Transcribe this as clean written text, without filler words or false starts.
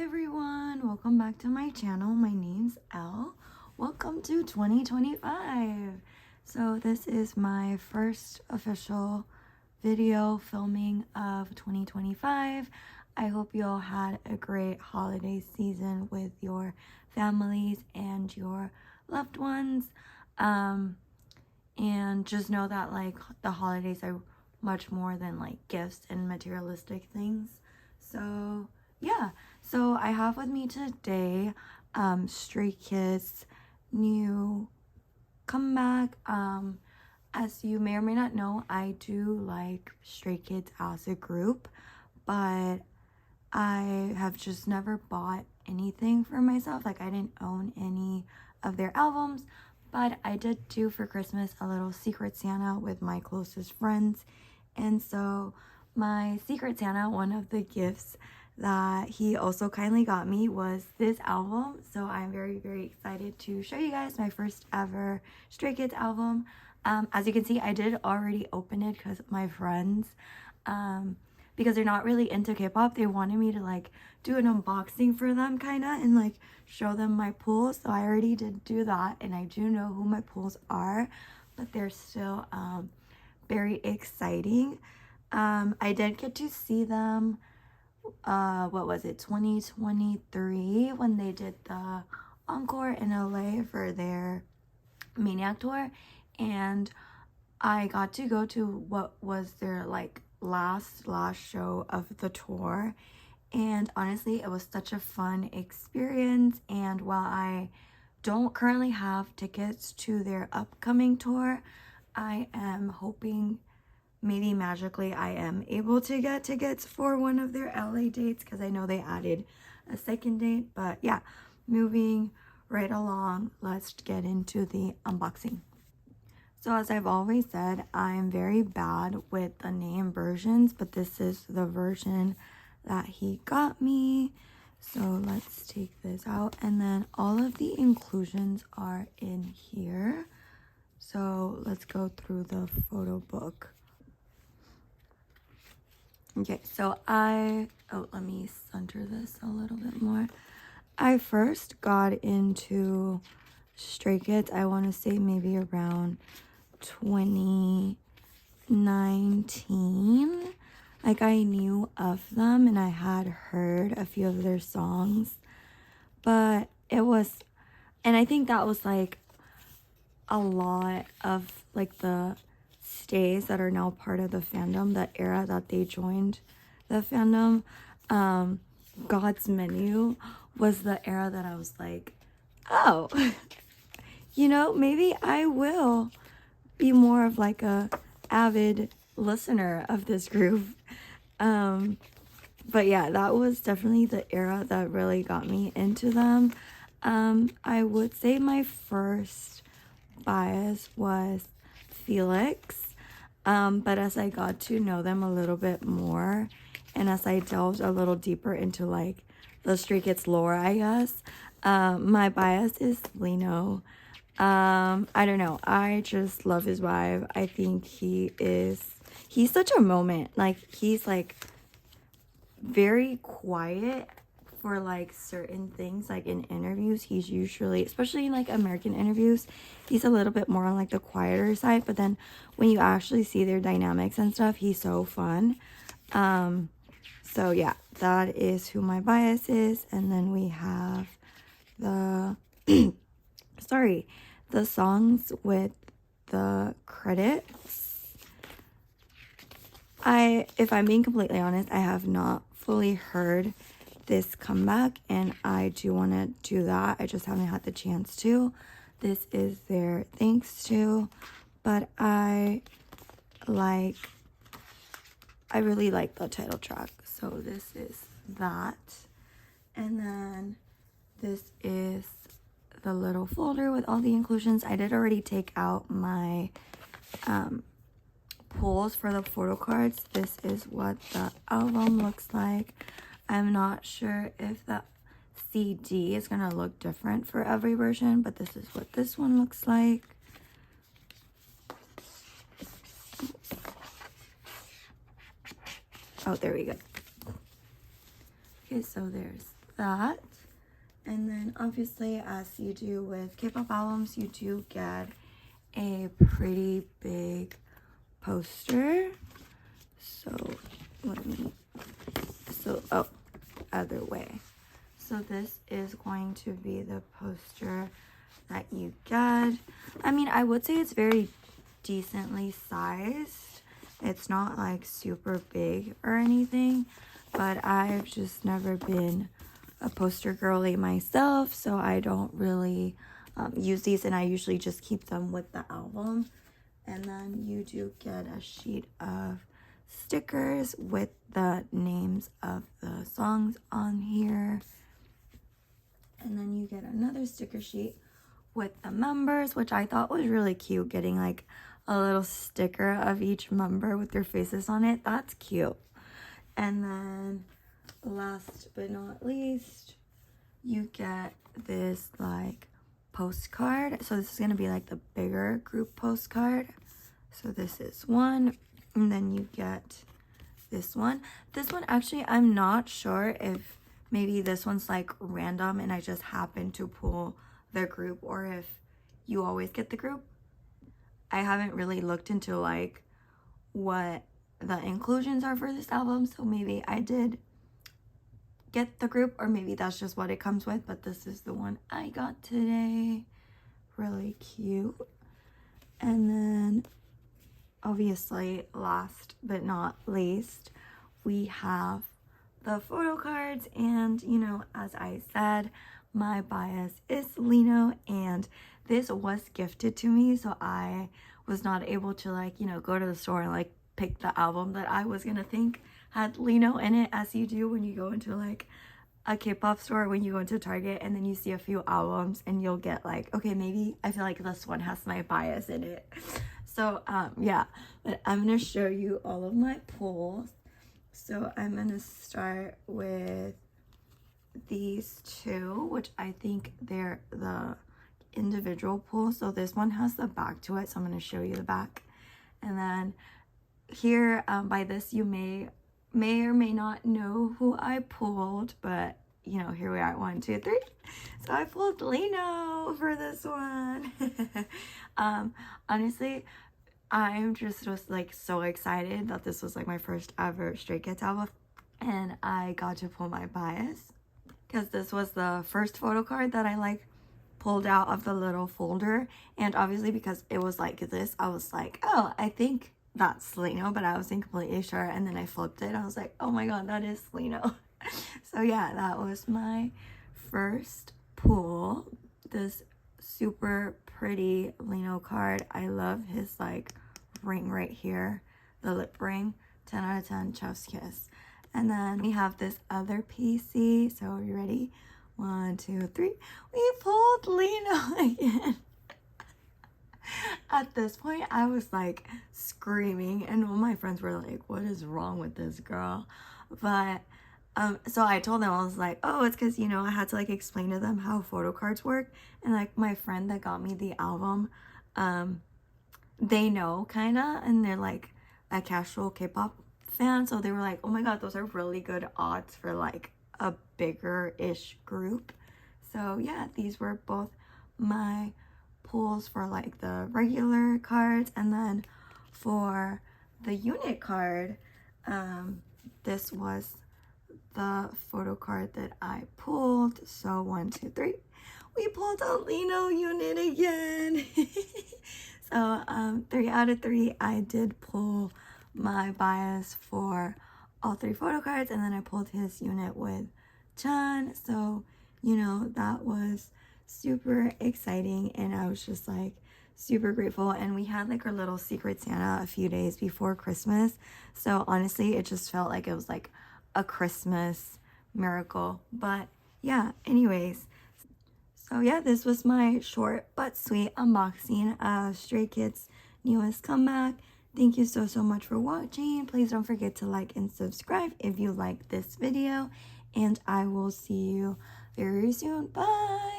everyone, welcome back to my channel. My name's Elle. Welcome to 2025. So this is my first official video filming of 2025. I hope you all had a great holiday season with your families and your loved ones. And just know that like the holidays are much more than like gifts and materialistic things. So yeah, so I have with me today Stray Kids' new comeback. As you may or may not know, I do like Stray Kids as a group, but I have just never bought anything for myself. Like I didn't own any of their albums, but I did do for Christmas a little Secret Santa with my closest friends. And so my Secret Santa, one of the gifts that he also kindly got me was this album. So I'm very, very excited to show you guys my first ever Stray Kids album. As you can see, I did already open it because my friends, because they're not really into K-pop, they wanted me to like do an unboxing for them kind of and like show them my pools. So I already did do that, and I do know who my pools are, but they're still very exciting. I did get to see them, what was it, 2023, when they did the encore in LA for their Maniac tour, and I got to go to what was their like last show of the tour, and honestly it was such a fun experience. And while I don't currently have tickets to their upcoming tour, I am hoping maybe magically I am able to get tickets for one of their LA dates, because I know they added a second date. But yeah, moving right along, let's get into the unboxing. So as I've always said, I'm very bad with the name versions, but this is the version that he got me. So let's take this out, and then all of the inclusions are in here. So let's go through the photo book. Okay, so let me center this a little bit more. I first got into Stray Kids, I want to say maybe around 2019. Like I knew of them and I had heard a few of their songs, but it was, and I think that was like a lot of like the stays that are now part of the fandom, that era that they joined the fandom. God's Menu was the era that I was like, oh, you know, maybe I will be more of like a avid listener of this group. But yeah, that was definitely the era that really got me into them. I would say my first bias was Felix, but as I got to know them a little bit more, and as I delved a little deeper into like the Stray Kids lore, I guess, my bias is Lino. I don't know, I just love his vibe. I think he's such a moment. Like he's like very quiet for like certain things. Like in interviews, he's usually, especially in like American interviews, he's a little bit more on like the quieter side, but then when you actually see their dynamics and stuff, he's so fun. So yeah, that is who my bias is. And then we have the sorry, the songs with the credits. If I'm being completely honest, I have not fully heard this comeback, and I do want to do that. I just haven't had the chance to. This is their thanks to, but I really like the title track, so this is that. And then this is the little folder with all the inclusions. I did already take out my pulls for the photo cards. This is what the album looks like. I'm not sure if the CD is gonna look different for every version, but this is what this one looks like. Oh, there we go. Okay, so there's that. And then obviously, as you do with K-pop albums, you do get a pretty big poster. So other way. So this is going to be the poster that you get. I mean, I would say it's very decently sized. It's not like super big or anything, but I've just never been a poster girly myself, so I don't really use these, and I usually just keep them with the album. And then you do get a sheet of stickers with the names of the songs on here. And then you get another sticker sheet with the members, which I thought was really cute, getting like a little sticker of each member with their faces on it. That's cute. And then last but not least, you get this like postcard. So this is going to be like the bigger group postcard. So this is one, and then you get this one. This one, actually, I'm not sure if maybe this one's like random and I just happen to pull the group, or if you always get the group. I haven't really looked into like what the inclusions are for this album, so maybe I did get the group, or maybe that's just what it comes with, but this is the one I got today. Really cute. And then obviously, last but not least, we have the photo cards. And, you know, as I said, my bias is Lino, and this was gifted to me, so I was not able to, like, you know, go to the store and, like, pick the album that I was gonna think had Lino in it, as you do when you go into, like, a K-pop store, when you go into Target, and then you see a few albums, and you'll get, like, okay, maybe I feel like this one has my bias in it. So, yeah, but I'm going to show you all of my pulls. So I'm going to start with these two, which I think they're the individual pulls. So this one has the back to it, so I'm going to show you the back. And then here, by this, you may or may not know who I pulled, but, you know, here we are, 1, 2, 3. So I pulled Lino for this one. Honestly, I'm just like so excited that this was like my first ever Stray Kids album, and I got to pull my bias because this was the first photo card that I like pulled out of the little folder. And obviously, because it was like this, I was like, oh, I think that's Lino, but I wasn't completely sure. And then I flipped it, I was like, oh my god, that is Lino. So yeah, that was my first pull. This super pretty Lino card. I love his like ring right here, the lip ring. 10 out of 10, chef's kiss. And then we have this other PC. So are you ready? 1, 2, 3. We pulled Lino again. At this point, I was like screaming, and all my friends were like, what is wrong with this girl? But so I told them, I was like, oh, it's because, you know, I had to like explain to them how photo cards work. And like my friend that got me the album, they know kind of, and they're like a casual K-pop fan, so they were like, oh my god, those are really good odds for like a bigger-ish group. So yeah, these were both my pulls for like the regular cards. And then for the unit card, this was the photo card that I pulled. So 1, 2, 3, we pulled a Lino unit again. So 3 out of 3, I did pull my bias for all 3 photo cards, and then I pulled his unit with Chan. So, you know, that was super exciting, and I was just like super grateful. And we had like our little secret Santa a few days before Christmas, so honestly it just felt like it was like a Christmas miracle. But yeah, anyways, so yeah, this was my short but sweet unboxing of Stray Kids' newest comeback. Thank you so much for watching. Please don't forget to like and subscribe if you like this video, and I will see you very soon. Bye.